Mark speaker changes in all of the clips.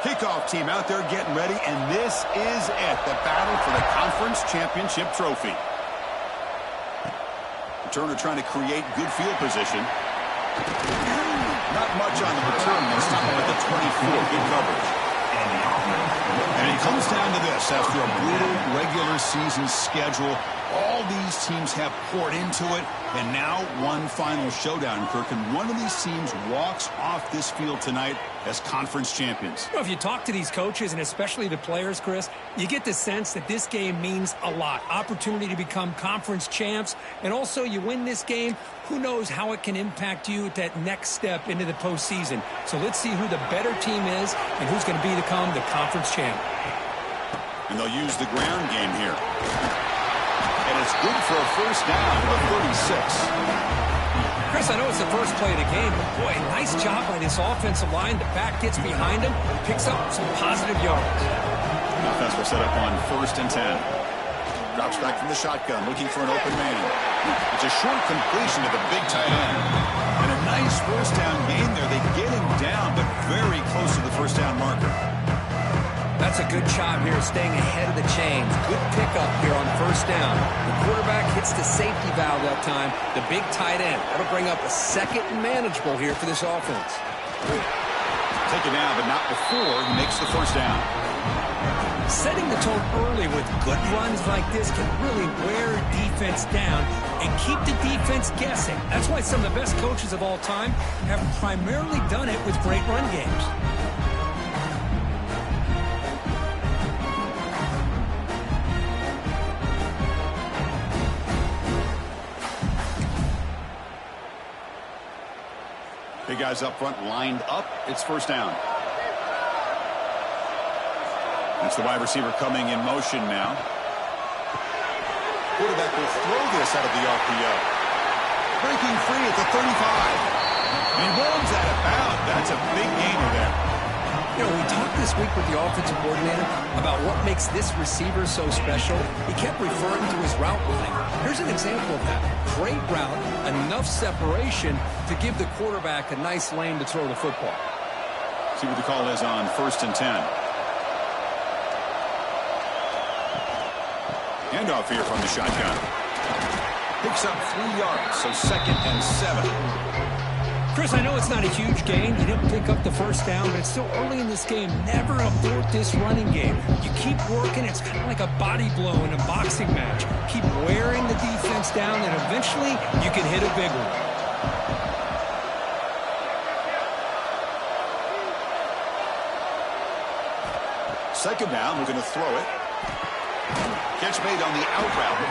Speaker 1: Kickoff team out there getting ready, and this is it, the battle for the conference championship trophy. Returner trying to create good field position. Not much on the return this time with the 24. Good coverage. And it comes down to this. After a brutal regular season schedule, all these teams have poured into it, and now one final showdown, Kirk. And one of these teams walks off this field tonight as conference champions.
Speaker 2: You know, if you talk to these coaches, and especially the players, Chris, you get the sense that this game means a lot. Opportunity to become conference champs, and also you win this game, who knows how it can impact you at that next step into the postseason. So let's see who the better team is and who's going to become the conference champ.
Speaker 1: And they'll use the ground game here. And it's good for a first down to the 36.
Speaker 2: Chris, I know it's the first play of the game, but boy, nice job by this offensive line. The back gets behind him, picks up some positive yards.
Speaker 1: Offense will set up on 1st and 10. Drops back from the shotgun, looking for an open man. It's a short completion to the big tight end. And a nice first down gain there. They get him down, but very close to the first down marker.
Speaker 2: That's a good job here, staying ahead of the chains. Good pickup here on first down. The quarterback hits the safety valve that time. The big tight end. That'll bring up a second and manageable here for this offense.
Speaker 1: Taken down, but not before he makes the first down.
Speaker 2: Setting the tone early with good runs like this can really wear defense down and keep the defense guessing. That's why some of the best coaches of all time have primarily done it with great run games. Big guys up front lined up. It's first down. That's the wide receiver coming in motion now. Quarterback will throw this out of the RPO. Breaking free at the 35. And runs out of bounds. That's a big gainer there. You know, we talked this week with the offensive coordinator about what makes this receiver so special. He kept referring to his route running. Here's an example of that. Great route, enough separation to give the quarterback a nice lane to throw the football. See what the call is on 1st and 10. Handoff here from the shotgun. Picks up 3 yards, so 2nd and 7. Chris, I know it's not a huge gain. You didn't pick up the first down, but it's still early in this game. Never abort this running game. You keep working. It's kind of like a body blow in a boxing match. Keep wearing the defense down, and eventually you can hit a big one. Second down, we're going to throw it. Catch made on the out route.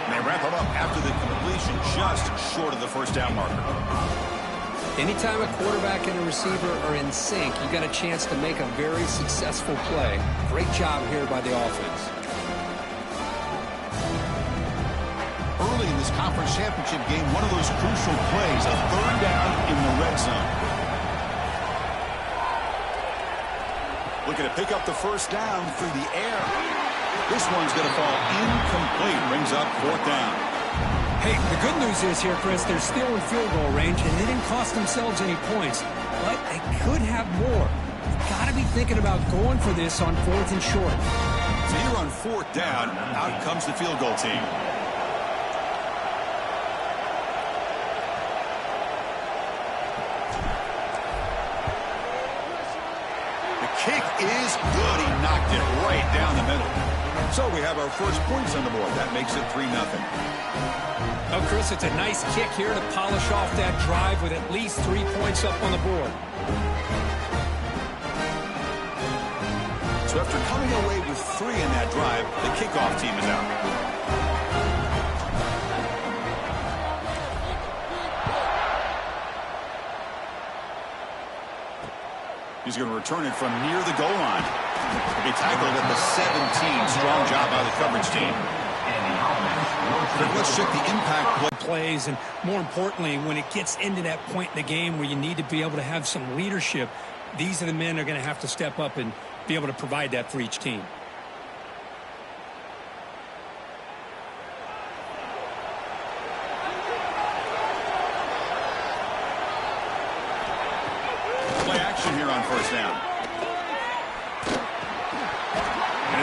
Speaker 2: And they wrap him up after the completion, just short of the first down marker. Anytime a quarterback and a receiver are in sync, you got a chance to make a very successful play. Great job here by the offense. Early in this conference championship game, one of those crucial plays, a third down in the red zone. Looking to pick up the first down through the air. This one's going to fall incomplete. Brings up 4th down. Hey, the good news is here, Chris, they're still in field goal range, and they didn't cost themselves any points. But they could have more. You've got to be thinking about going for this on 4th and short. So here on 4th down, out comes the field goal team. The kick is good. He knocked it right down the middle. So we have our first points on the board. That makes it 3-0. Oh, Chris, it's a nice kick here to polish off that drive with at least 3 points up on the board. So after coming away with 3 in that drive, the kickoff team is out. He's going to return it from near the goal line. He'll be tackled at the 17. Strong job by the coverage team. But let's check the impact plays, and more importantly, when it gets into that point in the game where you need to be able to have some leadership, these are the men that are going to have to step up and be able to provide that for each team. Play action here on first down.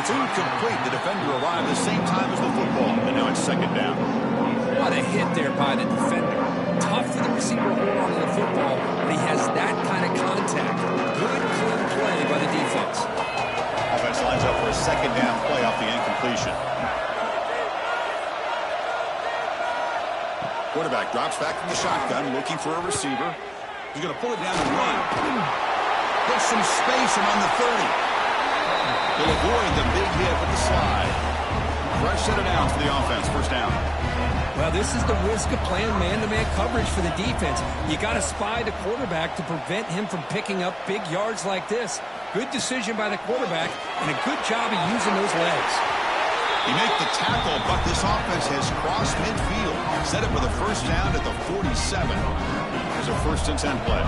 Speaker 1: It's incomplete. The defender arrived the same time as the football, and now it's second down.
Speaker 2: What a hit there by the defender. Tough for the receiver to hold on to the football, but he has that kind of contact. Good, clean play by the defense.
Speaker 1: Offense lines up for a second down play off the incompletion. Quarterback drops back from the shotgun, looking for a receiver. He's going to pull it down and run. Gets some space around the 30. He'll avoid the big hit with the slide. Fresh set of downs for the offense. First down.
Speaker 2: Well, this is the risk of playing man-to-man coverage for the defense. You got to spy the quarterback to prevent him from picking up big yards like this. Good decision by the quarterback, and a good job of using those legs.
Speaker 1: He made the tackle, but this offense has crossed midfield. Set up with a first down at the 47. Here's a 1st and 10 play.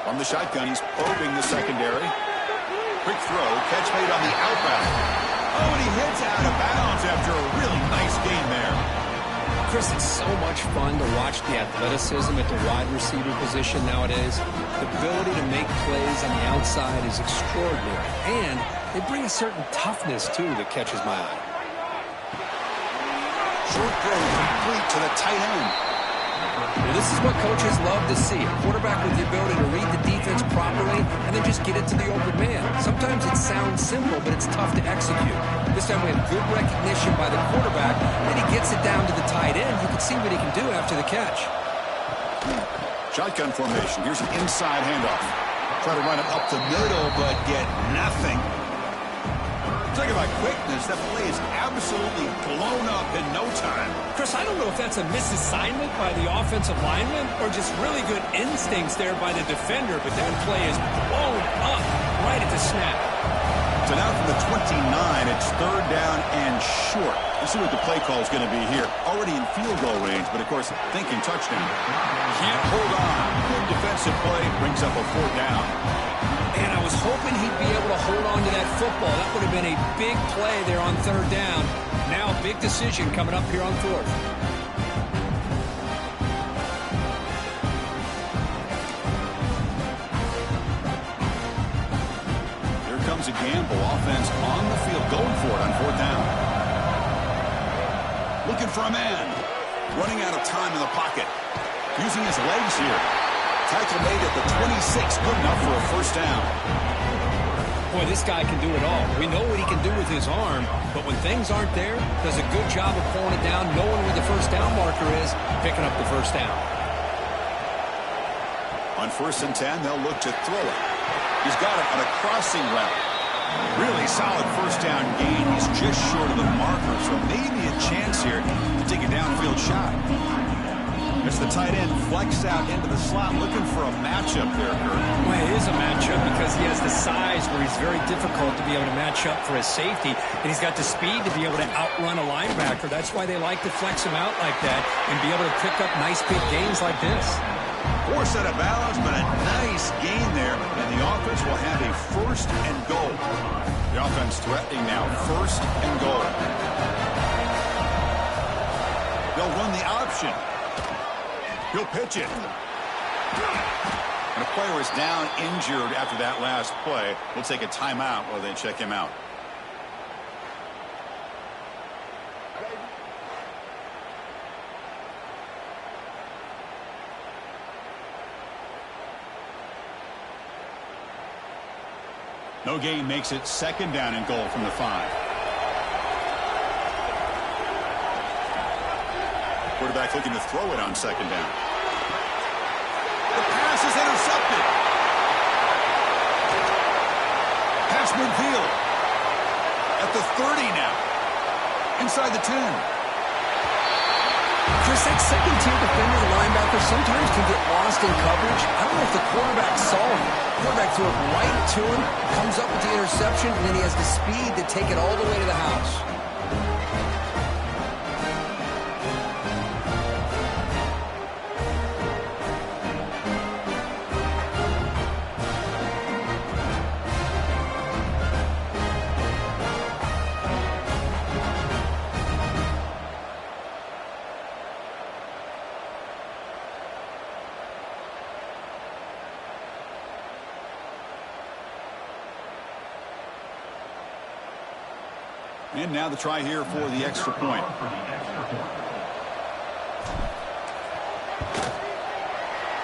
Speaker 1: From the shotgun, he's probing the secondary. Quick throw, catch made on the outbound. Oh, and he hits out of bounds after a really nice gain there.
Speaker 2: Chris, it's so much fun to watch the athleticism at the wide receiver position nowadays. The ability to make plays on the outside is extraordinary. And they bring a certain toughness, too, that catches my eye.
Speaker 1: Short throw complete to the tight end.
Speaker 2: Well, this is what coaches love to see. A quarterback with the ability to read the defense properly and then just get it to the open man. Sometimes it sounds simple, but it's tough to execute. This time we have good recognition by the quarterback, and he gets it down to the tight end. You can see what he can do after the catch.
Speaker 1: Shotgun formation. Here's an inside handoff. Try to run it up the middle, but get nothing. Talking about quickness, that play is absolutely blown up in no time.
Speaker 2: Chris, I don't know if that's a misassignment by the offensive lineman or just really good instincts there by the defender, but that play is blown up right at the snap.
Speaker 1: So now from the 29, it's third down and short. Let's see what the play call is going to be here. Already in field goal range, but of course, thinking touchdown. Can't hold on. Good defensive play brings up a fourth down.
Speaker 2: And I was hoping he'd be able to hold on to that football. That would have been a big play there on third down. Now a big decision coming up here on fourth.
Speaker 1: Here comes a gamble. Offense on the field, going for it on fourth down. Looking for a man. Running out of time in the pocket. Using his legs here. Tackle made at the 26, good enough for a first down.
Speaker 2: Boy, this guy can do it all. We know what he can do with his arm, but when things aren't there, does a good job of pulling it down, knowing where the first down marker is, picking up the first down.
Speaker 1: On 1st and 10, they'll look to throw it. He's got it on a crossing route. Really solid first down gain. He's just short of the marker, so maybe a chance here to take a downfield shot. As the tight end flexed out into the slot, looking for a matchup there, Kurt.
Speaker 2: Well, it is a matchup because he has the size where he's very difficult to be able to match up for his safety, and he's got the speed to be able to outrun a linebacker. That's why they like to flex him out like that and be able to pick up nice big gains like this.
Speaker 1: Poor set of balance, but a nice gain there, and the offense will have a first and goal. The offense threatening now, first and goal. They'll run the option. He'll pitch it. And a player is down injured after that last play. We'll take a timeout while they check him out. No gain makes it second down and goal from the 5. Quarterback looking to throw it on second down. The pass is intercepted. Pass midfield. At the 30 now. Inside the 10.
Speaker 2: Chris, that second-tier defender, the linebacker, sometimes can get lost in coverage. I don't know if the quarterback saw him. The quarterback threw it right to him, comes up with the interception, and then he has the speed to take it all the way to the house.
Speaker 1: And now the try here for the extra point.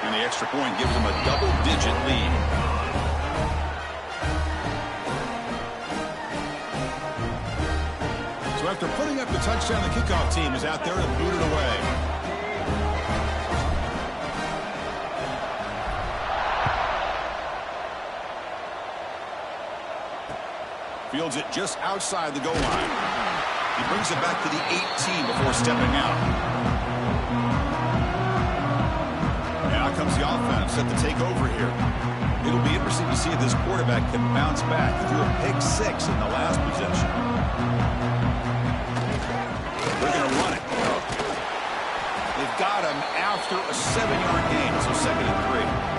Speaker 1: And the extra point gives them a double-digit lead. So after putting up the touchdown, the kickoff team is out there to boot it away. Fields it just outside the goal line. He brings it back to the 18 before stepping out. Now comes the offense set to take over here. It'll be interesting to see if this quarterback can bounce back. He threw a pick 6 in the last possession. They're going to run it. They've got him after a 7-yard gain, so 2nd and 3.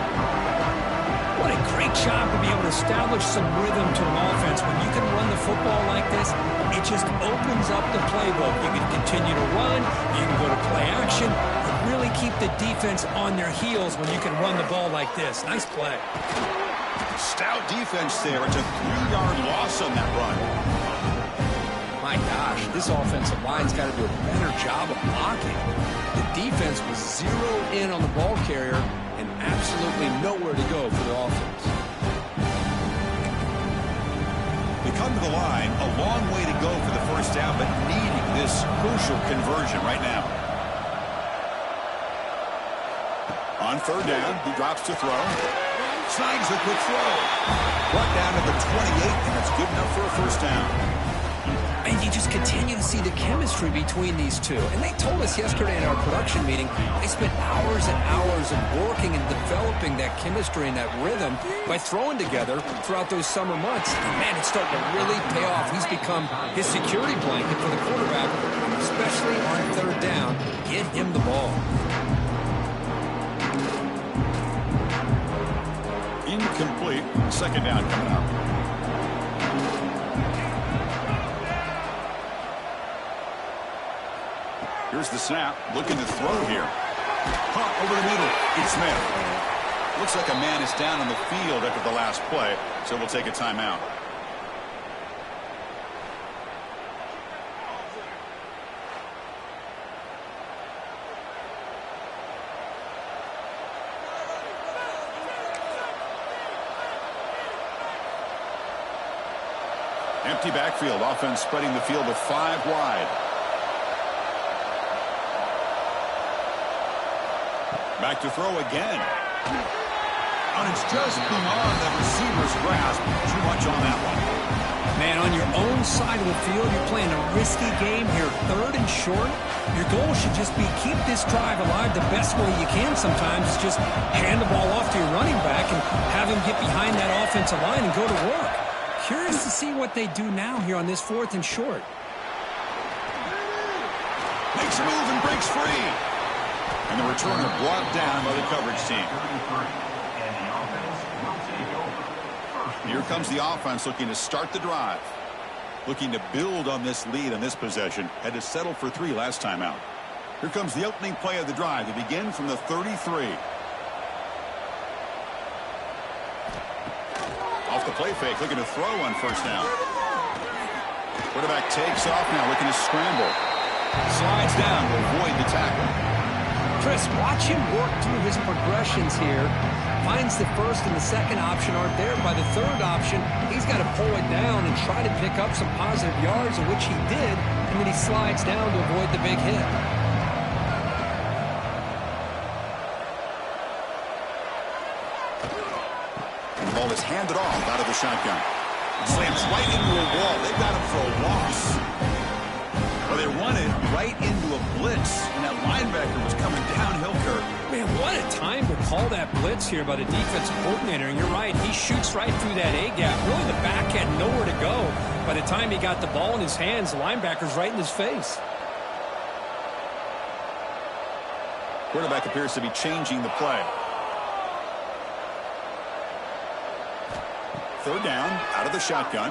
Speaker 3: What a great job to be able to establish some rhythm to an offense. When you can run the football like this, it just opens up the playbook. You can continue to run, you can go to play action, and really keep the defense on their heels when you can run the ball like this. Nice play.
Speaker 1: Stout defense there. It's a 3-yard loss on that run.
Speaker 2: My gosh, this offensive line's got to do a better job of blocking. The defense was zeroed in on the ball carrier and absolutely nowhere to go for the offense.
Speaker 1: They come to the line, a long way to go for the first down, but needing this crucial conversion right now. On 3rd down, he drops to throw. Snags a quick throw. Brought down to the 28, and that's good enough for a first down.
Speaker 3: And you just continue to see the chemistry between these two. And they told us yesterday in our production meeting, they spent hours and hours of working and developing that chemistry and that rhythm by throwing together throughout those summer months. And man, it's starting to really pay off. He's become his security blanket for the quarterback, especially on 3rd down. Get him the ball.
Speaker 1: Incomplete. 2nd down coming up. Here's the snap. Looking to throw here. Pop over the middle. It's Smith. Looks like a man is down on the field after the last play, so we'll take a timeout. Empty backfield. Offense spreading the field with 5 wide. Back to throw again. And it's just beyond the receiver's grasp. Too much on that one.
Speaker 3: Man, on your own side of the field, you're playing a risky game here. 3rd and short. Your goal should just be keep this drive alive the best way you can sometimes. Is just hand the ball off to your running back and have him get behind that offensive line and go to work. Curious to see what they do now here on this 4th and short.
Speaker 1: Makes a move and breaks free. And the returner brought down by the coverage team. Here comes the offense looking to start the drive. Looking to build on this lead on this possession. Had to settle for 3 last time out. Here comes the opening play of the drive. They begin from the 33. Off the play fake, looking to throw on 1st down. Quarterback takes off now, looking to scramble. Slides down to avoid the tackle.
Speaker 3: Chris, watch him work through his progressions here. Finds the 1st and the 2nd option aren't there. By the 3rd option, he's got to pull it down and try to pick up some positive yards, of which he did, and then he slides down to avoid the big hit.
Speaker 1: And the ball is handed off out of the shotgun. Slams right into a wall. They've got him for a loss. Well, they run it right into a blitz, and that linebacker was coming downhill, Kirk.
Speaker 3: Man, what a time to call that blitz here by the defensive coordinator. And you're right, he shoots right through that A-gap. Really, the back had nowhere to go. By the time he got the ball in his hands, the linebacker's right in his face.
Speaker 1: Quarterback appears to be changing the play. 3rd down, out of the shotgun.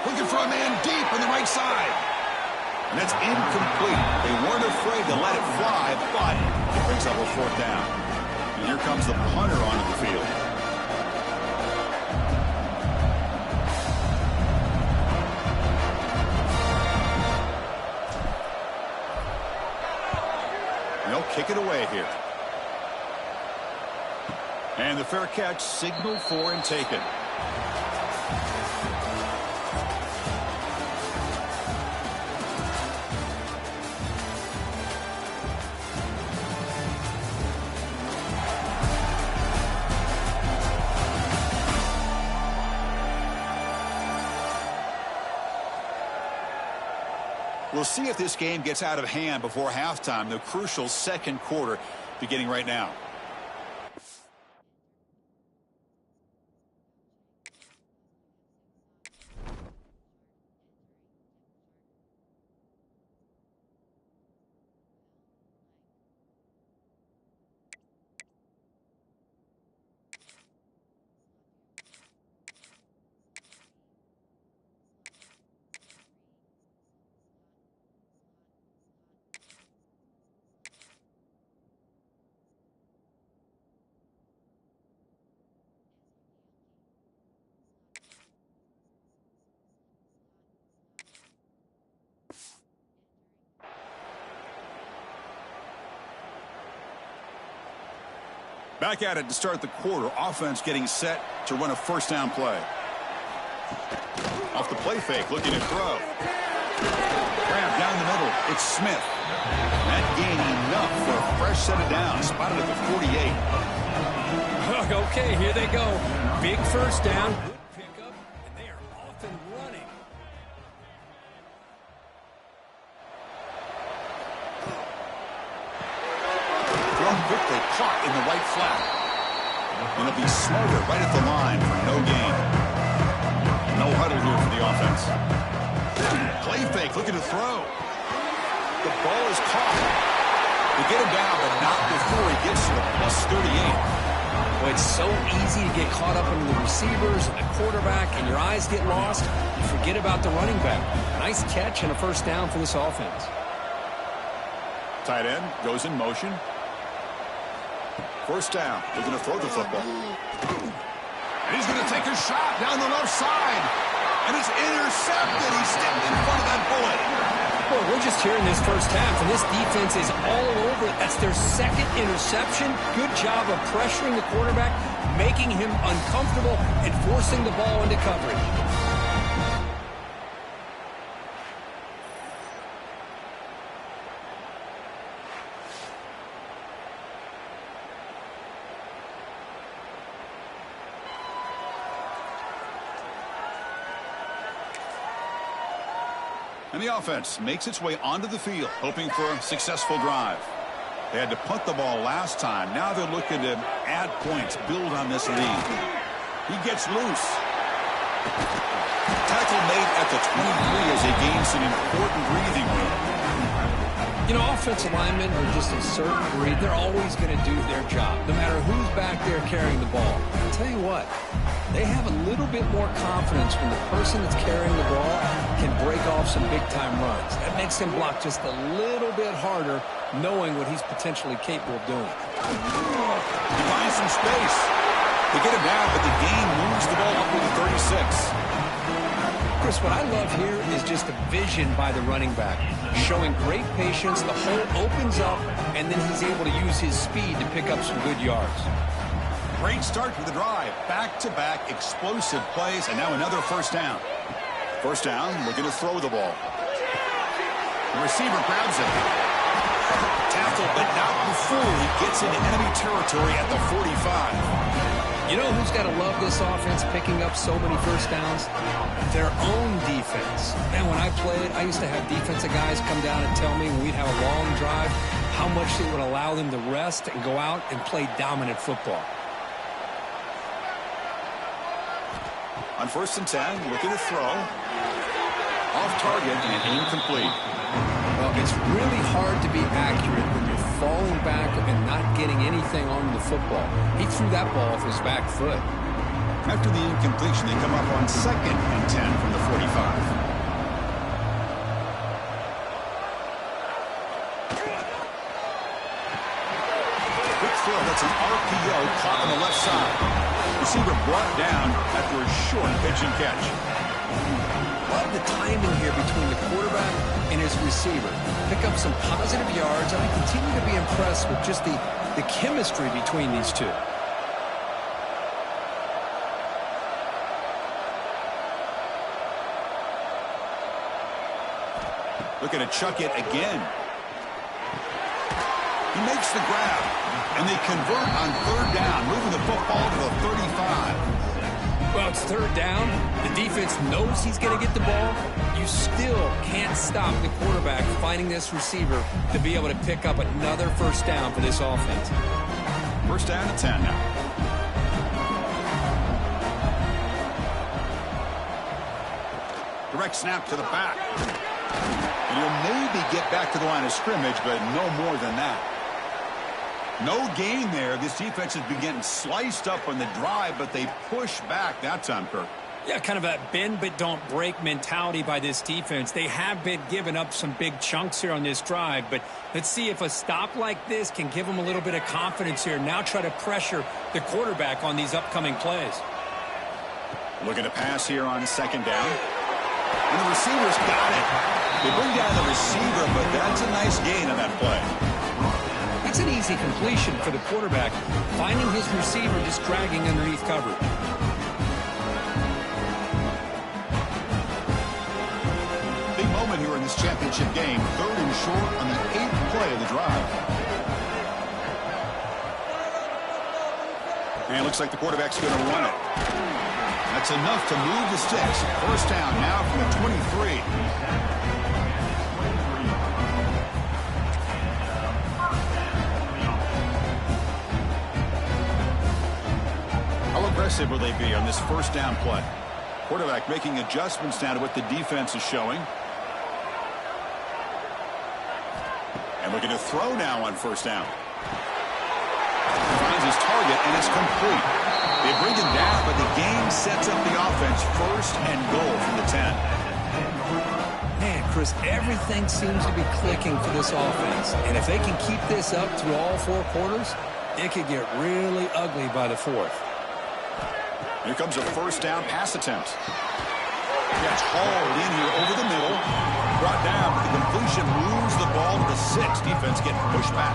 Speaker 1: Looking for a man deep on the right side. And that's incomplete. They weren't afraid to let it fly, but it brings up a 4th down. And here comes the punter onto the field. kick it away here. And the fair catch signaled for and taken. We'll see if this game gets out of hand before halftime, the crucial second quarter beginning right now. Back at it to start the quarter. Offense getting set to run a first down play. Off the play fake, looking to throw. Grab down the middle. It's Smith. That gain enough for a fresh set of downs. Spotted at the 48.
Speaker 3: Okay, here they go. Big first down. Good pickup, and they are off and running.
Speaker 1: Thrown quickly, caught in the right flat. And it'll be smarter right at the line for no gain. No huddle here for the offense. Play fake, looking to throw. The ball is caught. They get him down, but not before he gets to the +38.
Speaker 3: Well, it's so easy to get caught up into the receivers and the quarterback, and your eyes get lost. You forget about the running back. Nice catch and a first down for this offense.
Speaker 1: Tight end goes in motion. First down. They're going to throw the football. And he's going to take a shot down the left side. And it's intercepted. He stepped in front of that bullet.
Speaker 3: Well, we're just here in this first half, and this defense is all over it. That's their second interception. Good job of pressuring the quarterback, making him uncomfortable, and forcing the ball into coverage.
Speaker 1: And the offense makes its way onto the field, hoping for a successful drive. They had to punt the ball last time. Now they're looking to add points, build on this lead. He gets loose. Tackle made at the 23 as he gains an important breathing room.
Speaker 3: You know, offensive linemen are just a certain breed. They're always going to do their job, no matter who's back there carrying the ball. I'll tell you what, they have a little bit more confidence when the person that's carrying the ball can break off some big-time runs. That makes him block just a little bit harder, knowing what he's potentially capable of doing.
Speaker 1: He finds some space. They get him down, but the game moves the ball up to the 36.
Speaker 3: Chris, what I love here is just the vision by the running back, showing great patience. The hole opens up, and then he's able to use his speed to pick up some good yards.
Speaker 1: Great start to the drive. Back-to-back explosive plays, and now another first down. First down, looking to throw the ball. The receiver grabs it. Tackled, but not before he gets into enemy territory at the 45.
Speaker 3: You know who's got to love this offense picking up so many first downs? Their own defense. Man, when I played, I used to have defensive guys come down and tell me when we'd have a long drive how much it would allow them to rest and go out and play dominant football.
Speaker 1: On 1st and 10, looking to throw. Off target and incomplete.
Speaker 3: Well, it's really hard to be accurate when you're falling back and not getting anything on the football. He threw that ball off his back foot.
Speaker 1: After the incompletion, they come up on 2nd and 10 from the 45. Quick throw, that's an RPO caught on the left side. Receiver brought down after a short pitch and catch.
Speaker 3: love the timing here between the quarterback and his receiver. Pick up some positive yards, and I continue to be impressed with just the chemistry between these two.
Speaker 1: Looking to chuck it again. He makes the grab, and they convert on 3rd down, moving the football to the 35.
Speaker 3: Well, it's 3rd down. The defense knows he's going to get the ball. You still can't stop the quarterback finding this receiver to be able to pick up another 1st down for this offense.
Speaker 1: 1st down and 10 now. Direct snap to the back. And he'll maybe get back to the line of scrimmage, but no more than that. No gain there. This defense has been getting sliced up on the drive, but they push back that time, Kirk.
Speaker 3: Yeah, kind of a bend but don't break mentality by this defense. They have been giving up some big chunks here on this drive, but let's see if a stop like this can give them a little bit of confidence here. Now try to pressure the quarterback on these upcoming plays.
Speaker 1: Looking to pass here on 2nd down. And the receiver's got it. They bring down the receiver, but that's a nice gain on that play.
Speaker 3: That's an easy completion for the quarterback, finding his receiver just dragging underneath coverage.
Speaker 1: Big moment here in this championship game. 3rd and short on the 8th play of the drive. And it looks like the quarterback's going to run it. That's enough to move the sticks. 1st down now from the 23. How aggressive will they be on this 1st down play? Quarterback making adjustments now to what the defense is showing. And looking to throw now on 1st down. Finds his target, and it's complete. They bring him down, but the game sets up the offense 1st and goal from the 10.
Speaker 3: Man, Chris, everything seems to be clicking for this offense. And if they can keep this up through all 4 quarters, it could get really ugly by the 4th.
Speaker 1: Here comes a 1st down pass attempt. Gets hauled in here over the middle. Brought down, but the completion moves the ball to the 6. Defense getting pushed back.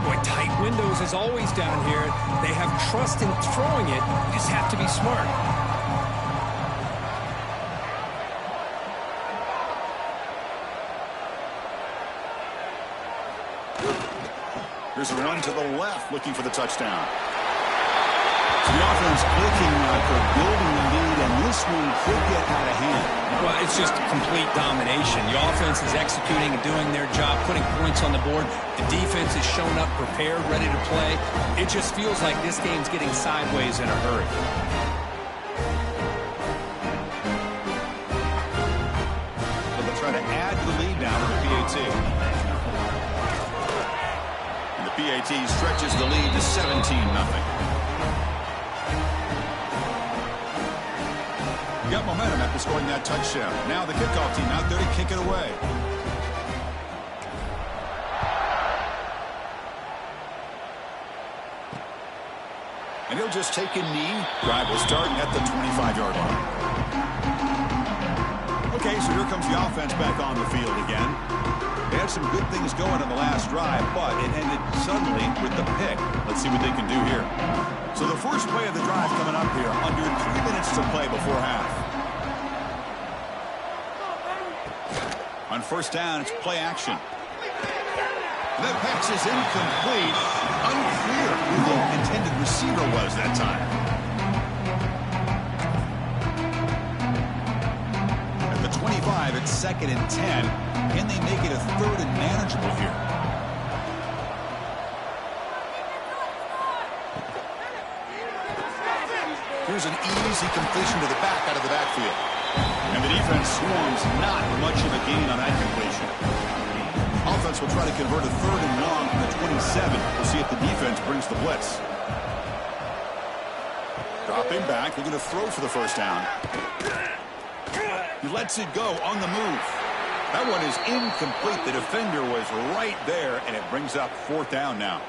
Speaker 3: Boy, tight windows is always down here. They have trust in throwing it. You just have to be smart.
Speaker 1: Here's a run to the left, looking for the touchdown. So the offense clicking for building the lead, and this one could get out of hand.
Speaker 3: Well, it's just complete domination. The offense is executing and doing their job, putting points on the board. The defense is showing up prepared, ready to play. It just feels like this game's getting sideways in a hurry.
Speaker 1: So they'll try to add to the lead now with the PAT. And the PAT stretches the lead to 17-0. Got momentum after scoring that touchdown. Now the kickoff team out there to kick it away. And he'll just take a knee. Drive will start at the 25-yard line. Okay, so here comes the offense back on the field again. They had some good things going on the last drive, but it ended suddenly with the pick. Let's see what they can do here. So the first play of the drive coming up here, under 3 minutes to play before half. On 1st down, it's play action. The pass is incomplete. Unclear who the intended receiver was that time. At the 25, it's 2nd and 10. Can they make it a 3rd and manageable here? Here's an easy completion to the back out of the backfield. And the defense swarms not much of a gain on that completion. Offense will try to convert a 3rd and long from the 27. We'll see if the defense brings the blitz. Dropping back. They're going to throw for the 1st down. He lets it go on the move. That one is incomplete. The defender was right there, and it brings up 4th down now.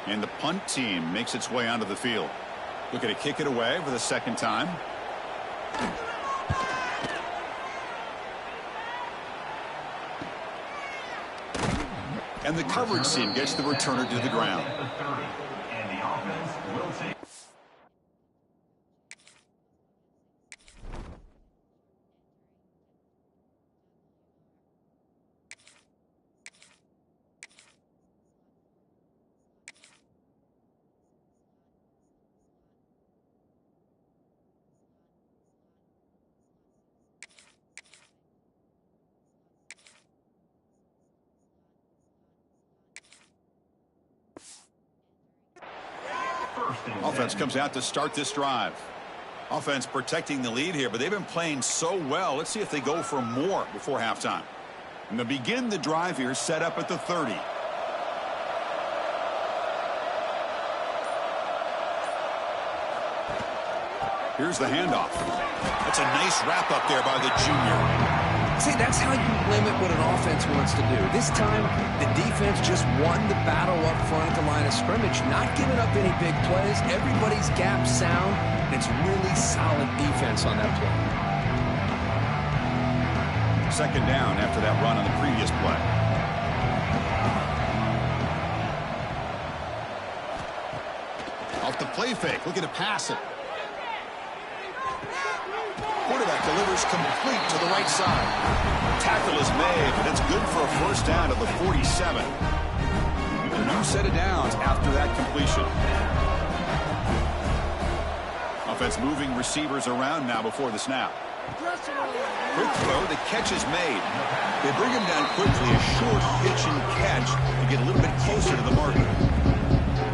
Speaker 1: And the punt team makes its way onto the field. Looking to kick it away for the second time. And the coverage team gets the returner to the ground.
Speaker 4: And the offense will take.
Speaker 1: Offense comes out to start this drive. Offense protecting the lead here, but they've been playing so well. Let's see if they go for more before halftime. And to begin the drive here, set up at the 30. Here's the handoff. That's a nice wrap up there by the junior.
Speaker 3: See, that's how you limit what an offense wants to do. This time, the defense just won the battle up front at the line of scrimmage, not giving up any big plays. Everybody's gap sound, and it's really solid defense on that play.
Speaker 1: Second down after that run on the previous play. Off the play fake, looking to pass it. Quarterback delivers complete to the right side. Tackle is made, but it's good for a first down at the 47. A new set of downs after that completion. Offense moving receivers around now before the snap. Quick throw, the catch is made. They bring him down quickly, a short pitch and catch to get a little bit closer to the marker.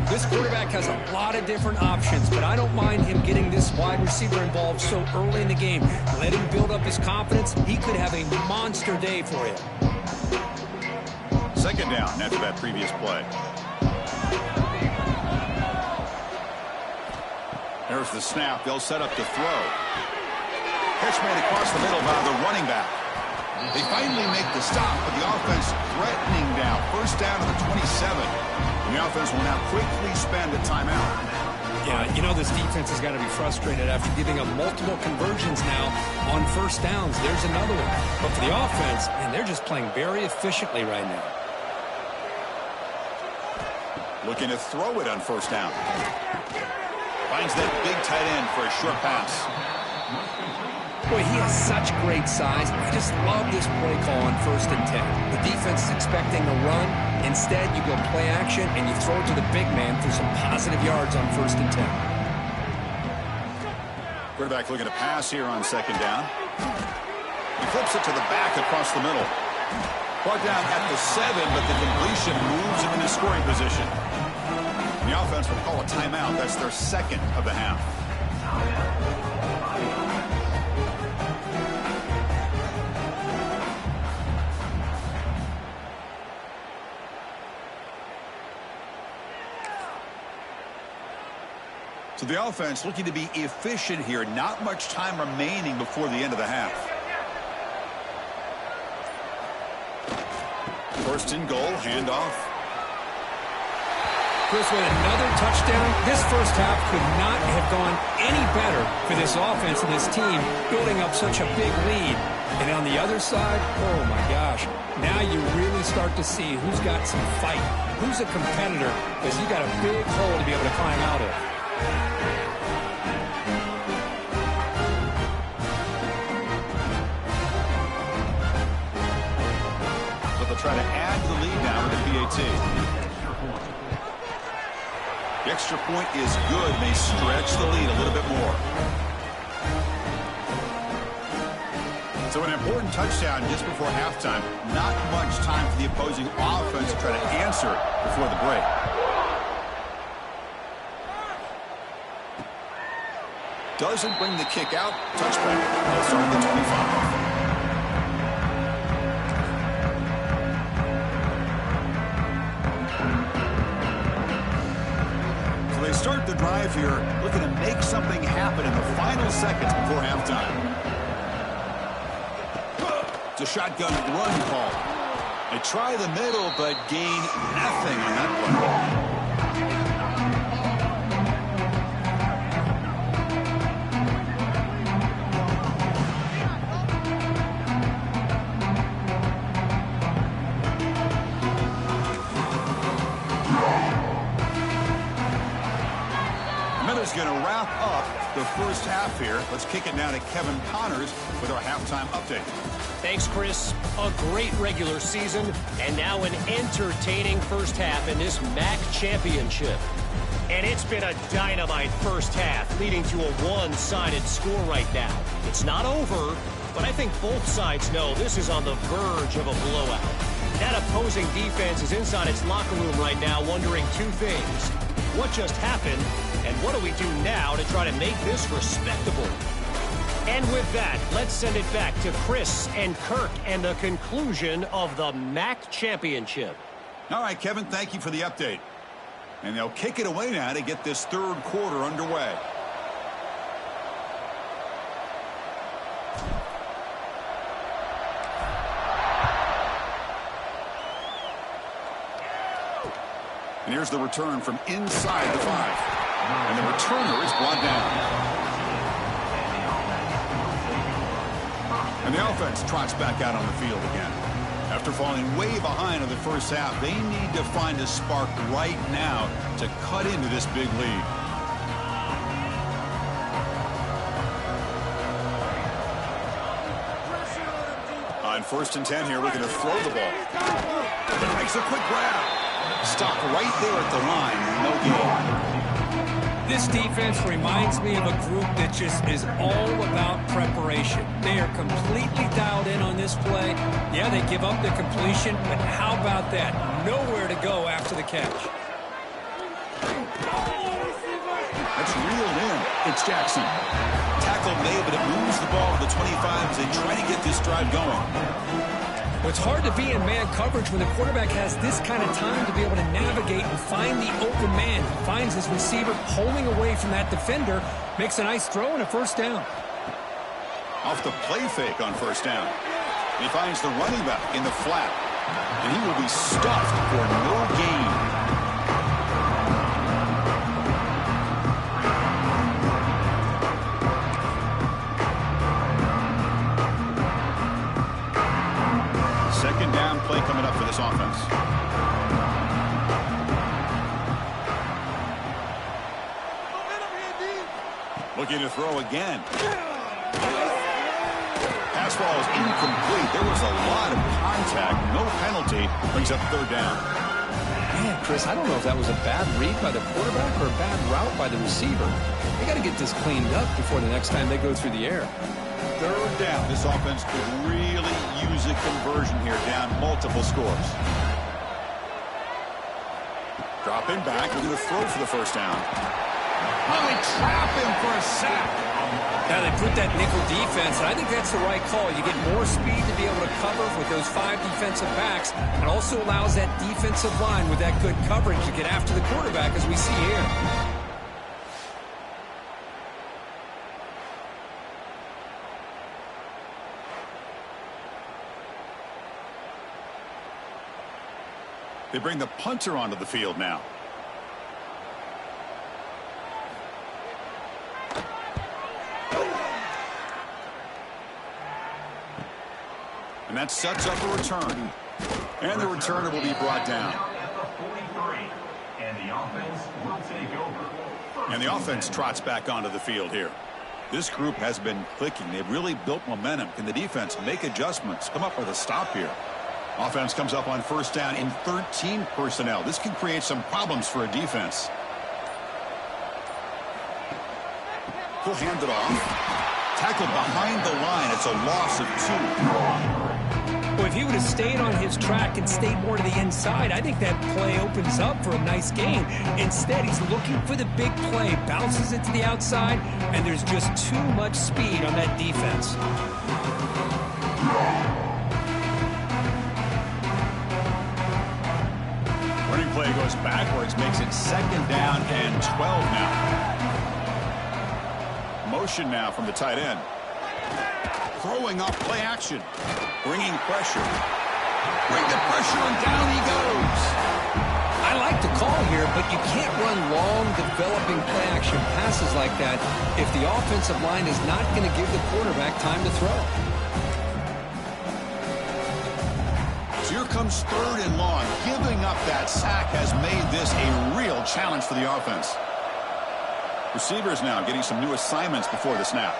Speaker 3: This quarterback has a lot of different options, but I don't mind him getting this wide receiver involved so early in the game. Let him build up his confidence. He could have a monster day for you.
Speaker 1: Second down after that previous play. There's the snap. They'll set up to throw. Catch made across the middle by the running back. They finally make the stop, but the offense threatening down. First down to the 27. And the offense will now quickly spend a timeout.
Speaker 3: Yeah, you know this defense has got to be frustrated after giving up multiple conversions now on first downs. There's another one. But for the offense, man, they're just playing very efficiently right now.
Speaker 1: Looking to throw it on first down. Finds that big tight end for a short pass.
Speaker 3: Boy, he has such great size. I just love this play call on 1st and 10. The defense is expecting a run. Instead, you go play action, and you throw it to the big man for some positive yards on 1st and 10.
Speaker 1: Quarterback looking to pass here on second down. He flips it to the back across the middle. Brought down at the 7, but the completion moves him into scoring position. And the offense will call a timeout. That's their second of the half. So the offense looking to be efficient here. Not much time remaining before the end of the half. First and goal, handoff.
Speaker 3: Chris, with another touchdown, this first half could not have gone any better for this offense and this team, building up such a big lead. And on the other side, oh my gosh, now you really start to see who's got some fight, who's a competitor, because you got a big hole to be able to climb out of.
Speaker 1: So they'll try to add to the lead now with the PAT. The extra point is good. They stretch the lead a little bit more. So an important touchdown just before halftime. Not much time for the opposing offense to try to answer before the break. Doesn't bring the kick out. Touchback. They'll start at the 25. They start the drive here, looking to make something happen in the final seconds before halftime. It's a shotgun run call. They try the middle, but gain nothing on that play. is going to wrap up the first half here. Let's kick it now to Kevin Connors with our halftime update.
Speaker 5: Thanks, Chris. A great regular season, and now an entertaining first half in this MAC championship. And it's been a dynamite first half, leading to a one-sided score right now. It's not over, but I think both sides know this is on the verge of a blowout. That opposing defense is inside its locker room right now wondering two things. What just happened, and what do we do now to try to make this respectable? And with that, let's send it back to Chris and Kirk and the conclusion of the MAC championship.
Speaker 1: All right, Kevin, thank you for the update. And they'll kick it away now to get this third quarter underway. And here's the return from inside the 5. And the returner is brought down. And the offense trots back out on the field again. After falling way behind in the first half, they need to find a spark right now to cut into this big lead. On 1st and 10 here, we're going to throw the ball. But makes a quick grab. Stop right there at the line. No gain.
Speaker 3: This defense reminds me of a group that just is all about preparation. They are completely dialed in on this play. Yeah, they give up the completion, but how about that? Nowhere to go after the catch.
Speaker 1: That's reeled in. It's Jackson. Tackle made, but it moves the ball to the 25 as they try to get this drive going.
Speaker 3: Well, it's hard to be in man coverage when the quarterback has this kind of time to be able to navigate and find the open man. He finds his receiver pulling away from that defender, makes a nice throw and a first down.
Speaker 1: Off the play fake on first down. He finds the running back in the flat, and he will be stuffed for no gain. Second down play coming up for this offense. Looking to throw again. Pass ball is incomplete. There was a lot of contact. No penalty. Brings up third down.
Speaker 3: Man, Chris, I don't know if that was a bad read by the quarterback or a bad route by the receiver. They got to get this cleaned up before the next time they go through the air.
Speaker 1: Third down. This offense could really use a conversion here, down multiple scores. Dropping back. We're going to throw for the first down. Oh, they trap him for a sack.
Speaker 3: Now they put that nickel defense, and I think that's the right call. You get more speed to be able to cover with those 5 defensive backs, and also allows that defensive line with that good coverage to get after the quarterback, as we see here.
Speaker 1: They bring the punter onto the field now. And that sets up a return. And the returner will be brought down. And the offense trots back onto the field here. This group has been clicking. They've really built momentum. Can the defense make adjustments? Come up with a stop here. Offense comes up on first down in 13 personnel. This can create some problems for a defense. He'll hand it off. Tackled behind the line. It's a loss of 2.
Speaker 3: Well, if he would have stayed on his track and stayed more to the inside, I think that play opens up for a nice gain. Instead, he's looking for the big play, bounces it to the outside, and there's just too much speed on that defense.
Speaker 1: Running play goes backwards, makes it second down and 12 now. Motion now from the tight end. Throwing off play action. Bringing pressure. Bring the pressure, and down he goes.
Speaker 3: I like the call here, but you can't run long, developing play action passes like that if the offensive line is not going to give the quarterback time to throw.
Speaker 1: So here comes third and long. Giving up that sack has made this a real challenge for the offense. Receivers now getting some new assignments before the snap.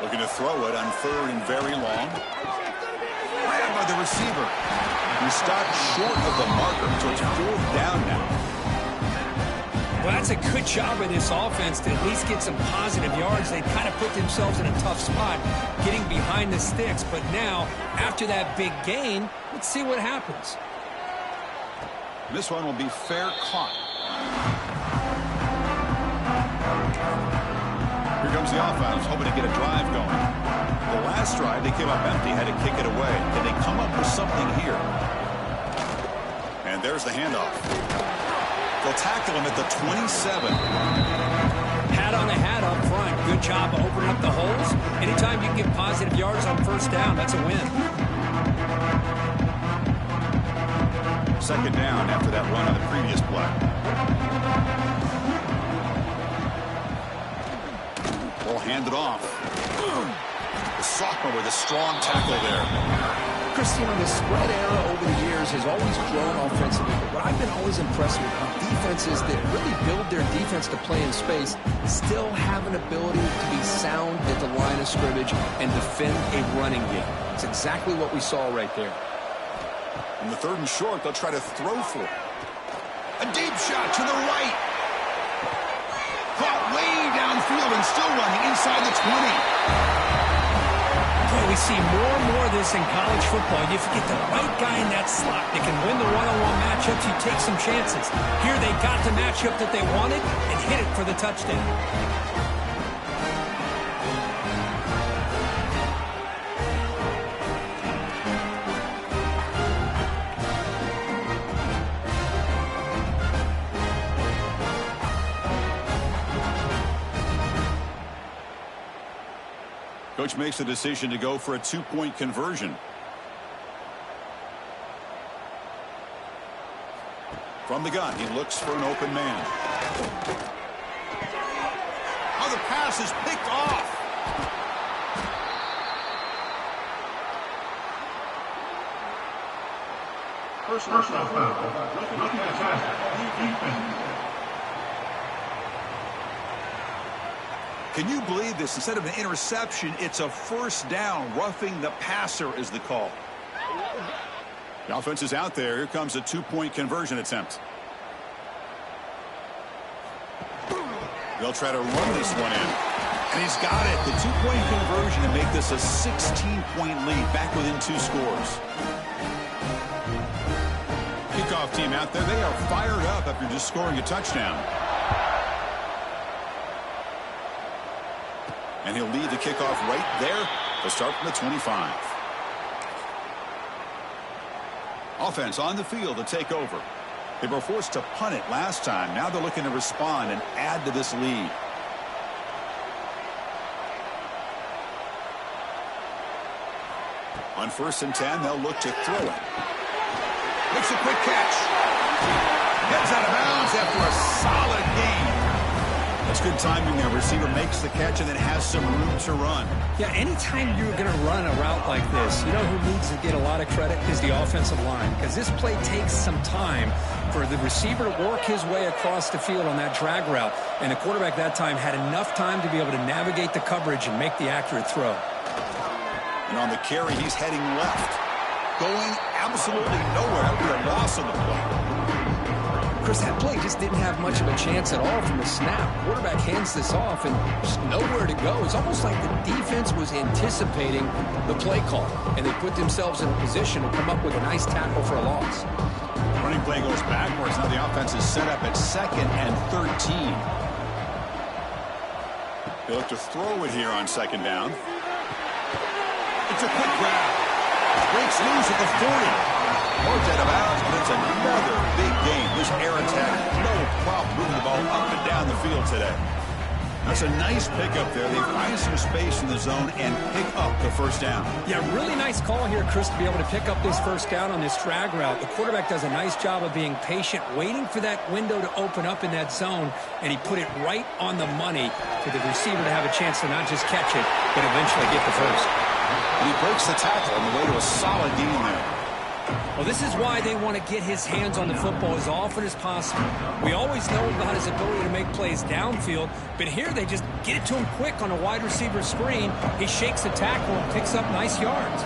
Speaker 1: Looking to throw it on 3rd and very long. Grabbed by the receiver. He stopped short of the marker, so it's 4th down now.
Speaker 3: Well, that's a good job of this offense to at least get some positive yards. They kind of put themselves in a tough spot getting behind the sticks. But now, after that big gain, let's see what happens.
Speaker 1: This one will be fair caught. Here comes the offense, hoping to get a drive going. The last drive, they came up empty, had to kick it away. Can they come up with something here? And there's the handoff. They'll tackle him at the 27.
Speaker 3: Hat on the hat up front. Good job of opening up the holes. Anytime you can get positive yards on 1st down, that's a win.
Speaker 1: 2nd down after that run on the previous play. Ball handed off. The sophomore with a strong tackle there.
Speaker 2: Chris, you know, the spread era over the years has always grown offensively, but what I've been always impressed with how defenses that really build their defense to play in space still have an ability to be sound at the line of scrimmage and defend a running game. It's exactly what we saw right there.
Speaker 1: On the 3rd and short, they'll try to throw for it. A deep shot to the right. Caught way downfield and still running inside the 20.
Speaker 3: Boy, we see more and more of this in college football. If you get the right guy in that slot that can win the one-on-one matchups, you take some chances. Here they got the matchup that they wanted and hit it for the touchdown.
Speaker 1: Coach makes the decision to go for a 2-point conversion. From the gun, he looks for an open man. Oh, the pass is picked off.
Speaker 4: Personal foul. Looking at defense.
Speaker 1: Can you believe this? Instead of an interception, it's a 1st down. Roughing the passer is the call. The offense is out there. Here comes a 2-point conversion attempt. They'll try to run this one in. And he's got it. The 2-point conversion to make this a 16-point lead. Back within 2 scores. Kickoff team out there. They are fired up after just scoring a touchdown. And he'll lead the kickoff right there. They'll start from the 25. Offense on the field to take over. They were forced to punt it last time. Now they're looking to respond and add to this lead. On 1st and 10, they'll look to throw it. Makes a quick catch. Gets out of bounds after a solid gain. That's good timing there. Receiver makes the catch and then has some room to run.
Speaker 3: Yeah, anytime you're going to run a route like this, you know who needs to get a lot of credit is the offensive line, because this play takes some time for the receiver to work his way across the field on that drag route, and the quarterback that time had enough time to be able to navigate the coverage and make the accurate throw.
Speaker 1: And on the carry, he's heading left, going absolutely nowhere after a loss on the play.
Speaker 2: Chris, that play just didn't have much of a chance at all from the snap. Quarterback hands this off and just nowhere to go. It's almost like the defense was anticipating the play call, and they put themselves in a position to come up with a nice tackle for a loss.
Speaker 1: Running play goes backwards. Now the offense is set up at 2nd and 13. They look to throw it here on 2nd down. It's a quick grab. Breaks loose at the 40. Moves out of bounds, but it's another big game. This air attack, no problem moving the ball up and down the field today. That's a nice pickup there. They find some space in the zone and pick up the 1st down.
Speaker 3: Yeah, really nice call here, Chris, to be able to pick up this 1st down on this drag route. The quarterback does a nice job of being patient, waiting for that window to open up in that zone, and he put it right on the money for the receiver to have a chance to not just catch it, but eventually get the 1st.
Speaker 1: And he breaks the tackle on the way to a solid gain there.
Speaker 3: Well, Well, this is why they want to get his hands on the football as often as possible. We always know about his ability to make plays downfield, but here they just get it to him quick on a wide receiver screen. He shakes the tackle and picks up nice yards.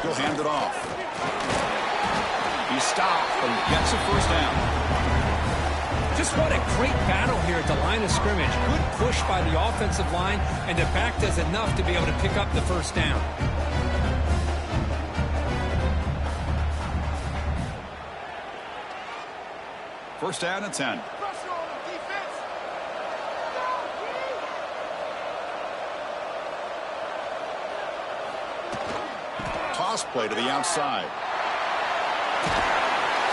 Speaker 1: He'll hand it off. He stopped and gets a first down.
Speaker 3: Just what a great battle here at the line of scrimmage. Good push by the offensive line, and the back does enough to be able to pick up the first down.
Speaker 1: First down and 10. Toss play to the outside.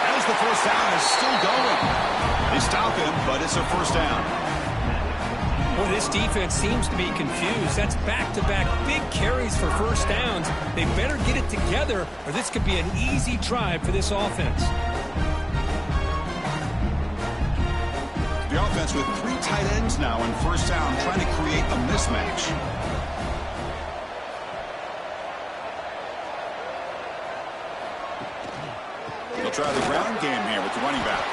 Speaker 1: As the first down is still going. They stop him, but it's a first down.
Speaker 3: Well, this defense seems to be confused. That's back-to-back big carries for first downs. They better get it together, or this could be an easy drive for this offense.
Speaker 1: The offense with 3 tight ends now in first down, trying to create a mismatch. They'll try the ground game here with the running back.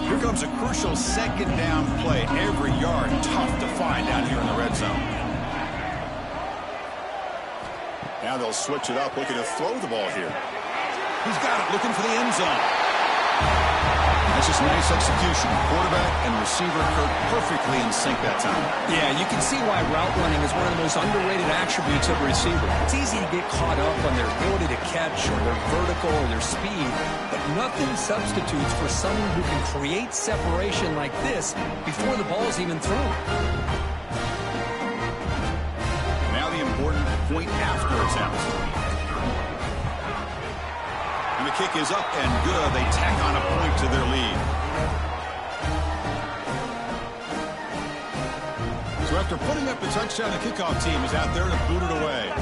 Speaker 1: Here comes a crucial second down play. Every yard tough to find down here in the red zone. Now they'll switch it up, looking to throw the ball here. He's got it, looking for the end zone. That's just nice execution. Quarterback and receiver perfectly in sync that time.
Speaker 3: Yeah, you can see why route running is one of the most underrated attributes of a receiver. It's easy to get caught up on their ability to catch or their vertical or their speed, but nothing substitutes for someone who can create separation like this before the ball is even thrown.
Speaker 1: Important point after attempt. And the kick is up and good. They tack on a point to their lead. So after putting up the touchdown, the kickoff team is out there to boot it away.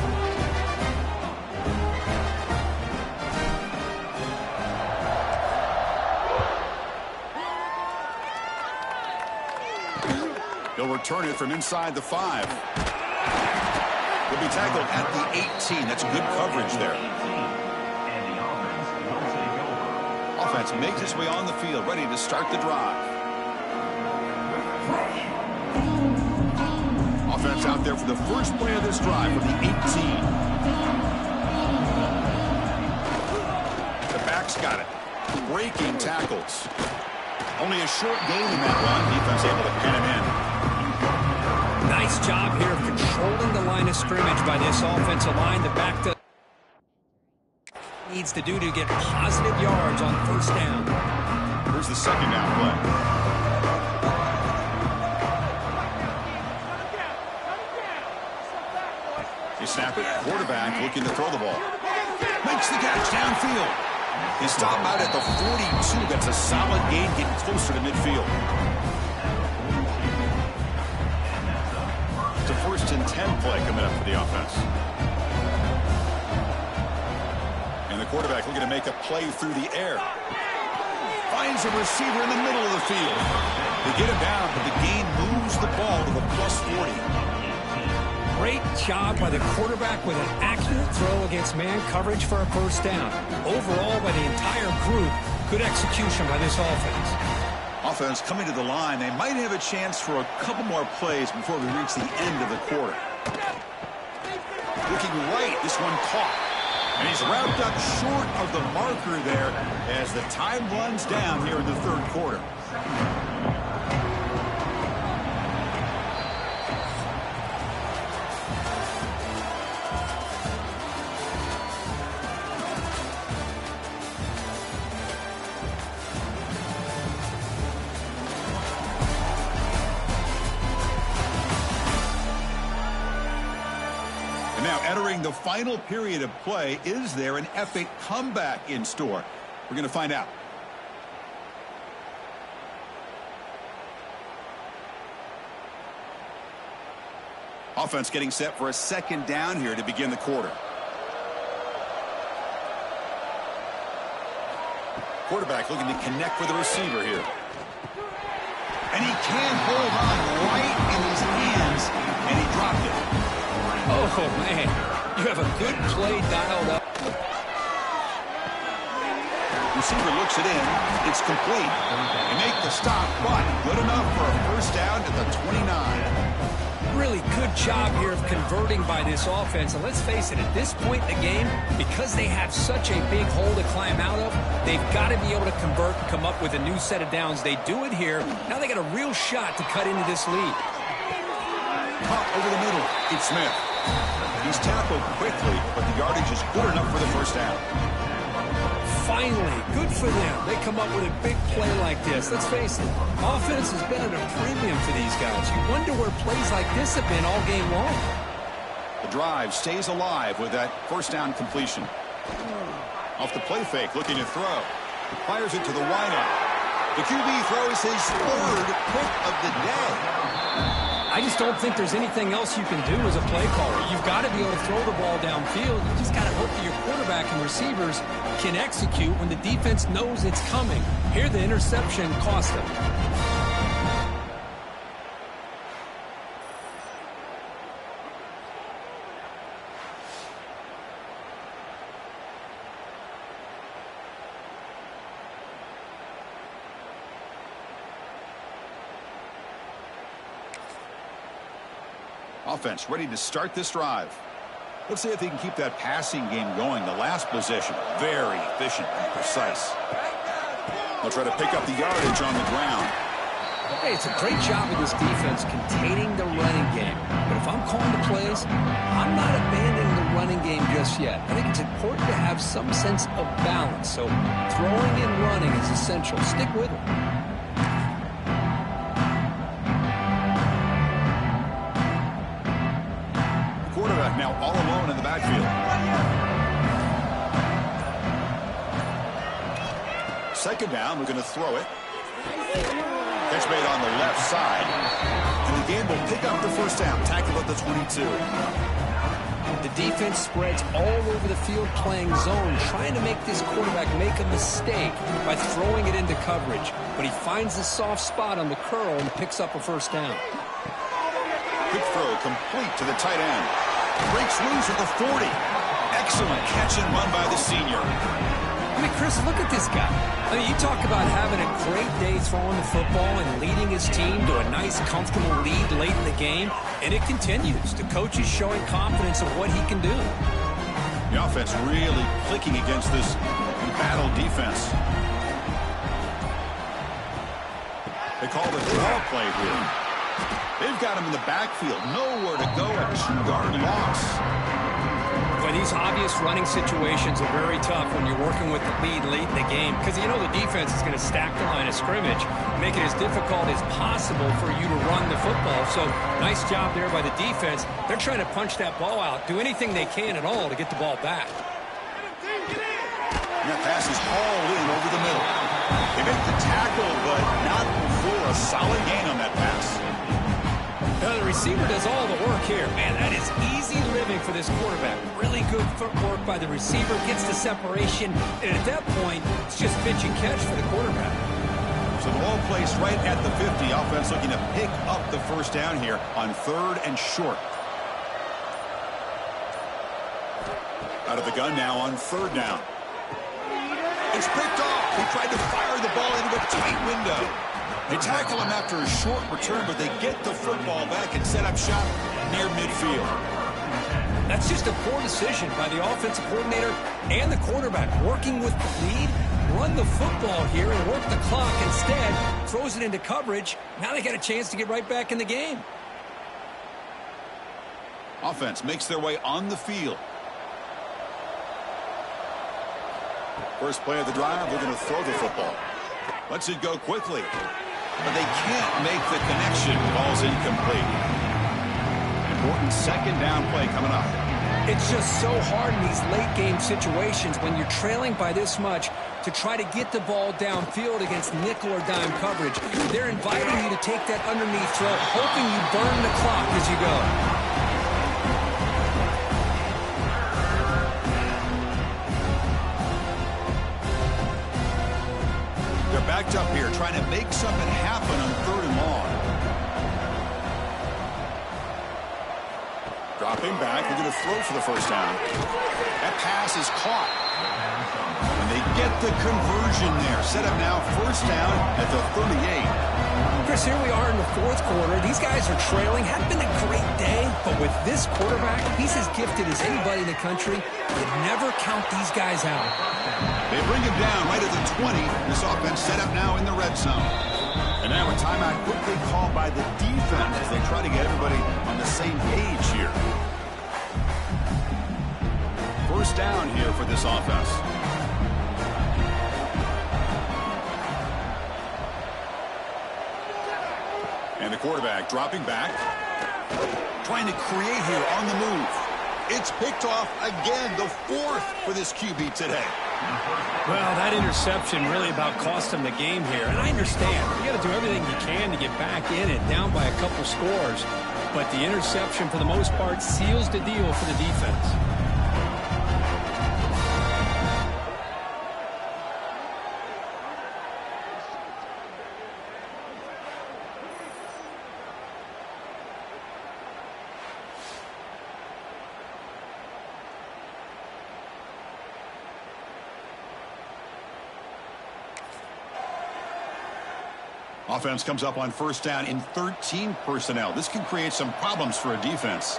Speaker 1: He'll return it from inside the 5. Will be tackled at the 18. That's good coverage there. Offense makes its way on the field, ready to start the drive. Offense out there for the first play of this drive from the 18. The back's got it. Breaking tackles. Only a short gain in that run. Defense able to pin him in.
Speaker 3: Nice job here of controlling the line of scrimmage by this offensive line. The back needs to do to get positive yards on first down.
Speaker 1: Here's the second down play. They snap it. Quarterback looking to throw the ball. Makes the catch downfield. He stopped out at the 42. That's a solid gain, getting closer to midfield. It's a 1st and 10 play coming up for the offense. And the quarterback looking to make a play through the air. Finds a receiver in the middle of the field. They get him down, but the gain moves the ball to the +40.
Speaker 3: Great job by the quarterback with an accurate throw against man coverage for a first down. Overall, by the entire group, good execution by this offense.
Speaker 1: Offense coming to the line. They might have a chance for a couple more plays before we reach the end of the quarter. Looking right, this one caught. And he's wrapped up short of the marker there as the time runs down here in the third quarter. Now entering the final period of play, is there an epic comeback in store? We're going to find out. Offense getting set for a second down here to begin the quarter. Quarterback looking to connect with the receiver here. And he can hold on right in his hands, and he dropped it.
Speaker 3: Oh, man. You have a good play dialed up.
Speaker 1: Receiver looks it in. It's complete. They make the stop, but good enough for a first down at the 29.
Speaker 3: Really good job here of converting by this offense. And let's face it, at this point in the game, because they have such a big hole to climb out of, they've got to be able to convert and come up with a new set of downs. They do it here. Now they got a real shot to cut into this lead.
Speaker 1: Caught over the middle. It's Smith. He's tackled quickly, but the yardage is good enough for the first down.
Speaker 3: Finally, good for them. They come up with a big play like this. Let's face it, offense has been at a premium for these guys. You wonder where plays like this have been all game long.
Speaker 1: The drive stays alive with that first down completion. Off the play fake, looking to throw. Fires it to the wideout. The QB throws his third pick of the day.
Speaker 3: I just don't think there's anything else you can do as a play caller. You've got to be able to throw the ball downfield. You just got to hope that your quarterback and receivers can execute when the defense knows it's coming. Here, the interception cost them.
Speaker 1: Offense ready to start this drive. Let's see if they can keep that passing game going. The last possession, very efficient and precise. They'll try to pick up the yardage on the ground.
Speaker 3: Hey, it's a great job of this defense containing the running game. But if I'm calling the plays, I'm not abandoning the running game just yet. I think it's important to have some sense of balance. So throwing and running is essential. Stick with it.
Speaker 1: Now all alone in the backfield. Second down, we're going to throw it. Catch made on the left side. And the game will pick up the first down. Tackle at the 22.
Speaker 3: The defense spreads all over the field playing zone, trying to make this quarterback make a mistake by throwing it into coverage. But he finds the soft spot on the curl and picks up a first down.
Speaker 1: Quick throw complete to the tight end. Breaks loose at the 40. Excellent catch and run by the senior.
Speaker 3: I mean, Chris, look at this guy. I mean, you talk about having a great day throwing the football and leading his team to a nice, comfortable lead late in the game, and it continues. The coach is showing confidence of what he can do.
Speaker 1: The offense really clicking against this battle defense. They call the draw play here. They've got him in the backfield. Nowhere to go. A 2-yard loss.
Speaker 3: But these obvious running situations are very tough when you're working with the lead late in the game because you know the defense is going to stack the line of scrimmage, make it as difficult as possible for you to run the football. So nice job there by the defense. They're trying to punch that ball out, do anything they can at all to get the ball back.
Speaker 1: And that pass is hauled in over the middle. They make the tackle, but not before a solid gain on that pass.
Speaker 3: Now the receiver does all the work here. Man, that is easy living for this quarterback. Really good footwork by the receiver, gets the separation, and at that point, it's just pitch and catch for the quarterback.
Speaker 1: So the ball placed right at the 50. Offense looking to pick up the first down here on 3rd and short. Out of the gun now on 3rd down. It's picked off. He tried to fire the ball into a tight window. They tackle him after a short return, but they get the football back and set up shop near midfield.
Speaker 3: That's just a poor decision by the offensive coordinator and the quarterback. Working with the lead, run the football here and work the clock. Instead, throws it into coverage. Now they got a chance to get right back in the game.
Speaker 1: Offense makes their way on the field. First play of the drive, they're going to throw the football. Lets it go quickly. But they can't make the connection. Ball's incomplete. Important second down play coming up.
Speaker 3: It's just so hard in these late game situations when you're trailing by this much to try to get the ball downfield against nickel or dime coverage. They're inviting you to take that underneath throw, hoping you burn the clock as you go.
Speaker 1: trying to make something happen on 3rd and long. Dropping back, they're going to throw for the first down. That pass is caught. And they get the conversion there. Set up now, first down at the 38.
Speaker 3: Chris, here we are in the 4th quarter. These guys are trailing. Hadn't been a great day, but with this quarterback, he's as gifted as anybody in the country. You never count these guys out.
Speaker 1: They bring him down right at the 20. This offense set up now in the red zone. And now a timeout quickly called by the defense as they try to get everybody on the same page here. First down here for this offense. And the quarterback dropping back. Trying to create here on the move. It's picked off again, the 4th for this QB today.
Speaker 6: Well, that interception really about cost him the game here. And I understand. You got to do everything you can to get back in it, down by a couple scores. But the interception, for the most part, seals the deal for the defense.
Speaker 1: Offense comes up on first down in 13 personnel. This can create some problems for a defense.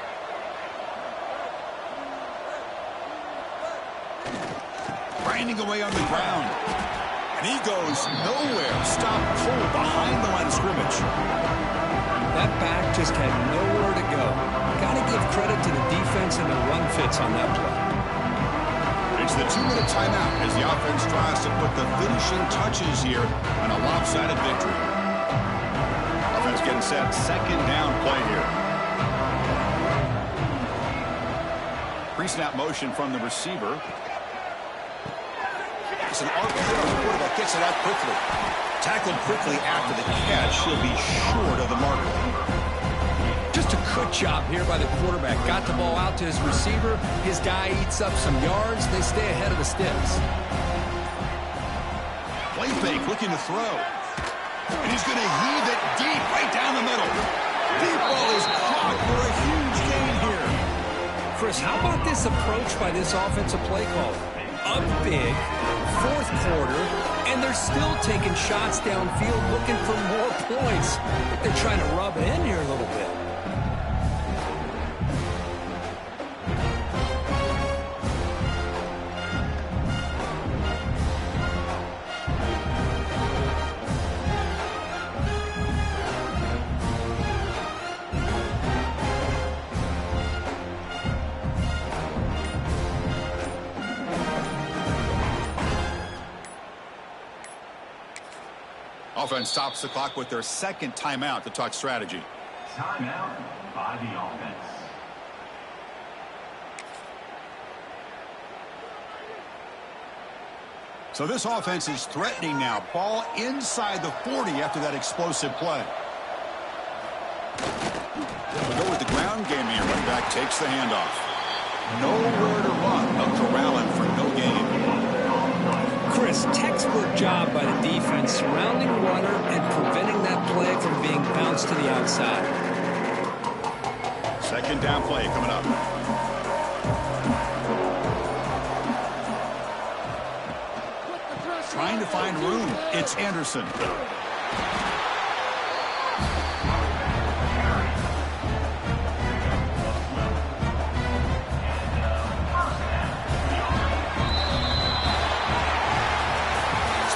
Speaker 1: Grinding away on the ground. And he goes nowhere. Stop cold behind the line of scrimmage.
Speaker 3: That back just had nowhere to go. Got to give credit to the defense and the run fits on that play.
Speaker 1: It's the 2-minute timeout as the offense tries to put the finishing touches here on a lopsided victory. Offense getting set, second down play here. Pre-snap motion from the receiver. It's an RPO. The quarterback gets it out quickly. Tackled quickly after the catch. He'll be short of the marker.
Speaker 3: Just a good job here by the quarterback. Got the ball out to his receiver. His guy eats up some yards. They stay ahead of the sticks.
Speaker 1: Play fake, looking to throw. And he's going to heave it deep, right down the middle. Deep ball is caught for a huge gain here.
Speaker 3: Chris, how about this approach by this offensive play call? Up big, 4th quarter, and they're still taking shots downfield looking for more points. I think they're trying to rub it in here a little bit.
Speaker 1: Offense stops the clock with their second timeout to talk strategy.
Speaker 4: Timeout by the offense.
Speaker 1: So this offense is threatening now. Ball inside the 40 after that explosive play. We'll go with the ground game here. Running back takes the handoff. Nowhere to run. They'll corral him for no gain.
Speaker 3: Chris, textbook job by the defense surrounding the runner and preventing that play from being bounced to the outside.
Speaker 1: Second down play coming up. Trying to find room. It's Anderson.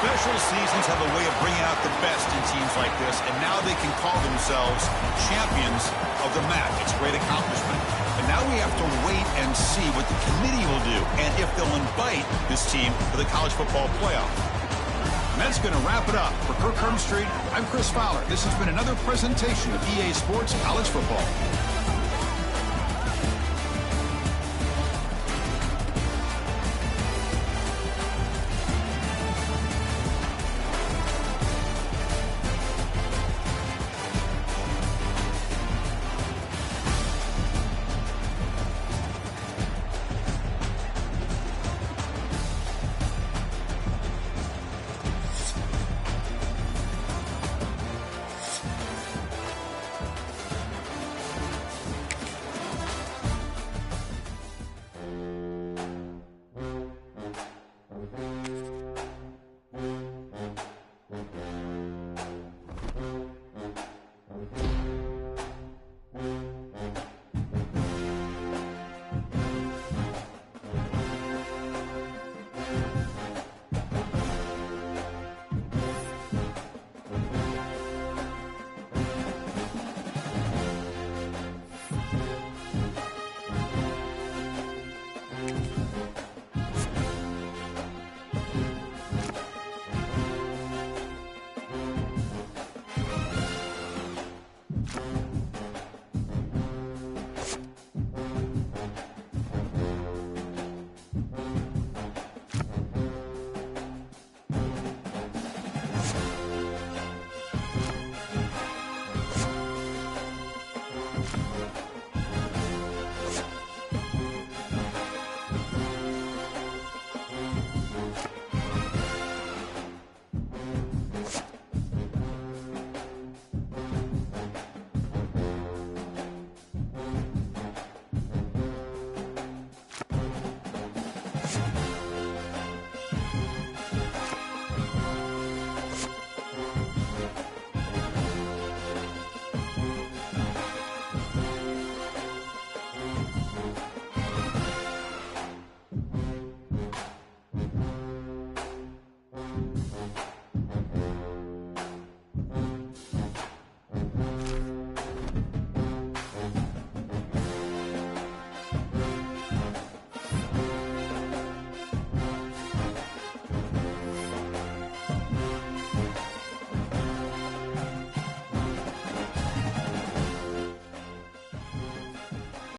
Speaker 1: Special seasons have a way of bringing out the best in teams like this, and now they can call themselves champions of the MAC. It's a great accomplishment. And now we have to wait and see what the committee will do and if they'll invite this team to the college football playoff. And that's going to wrap it up. For Kirk Hermstreet, I'm Chris Fowler. This has been another presentation of EA Sports College Football.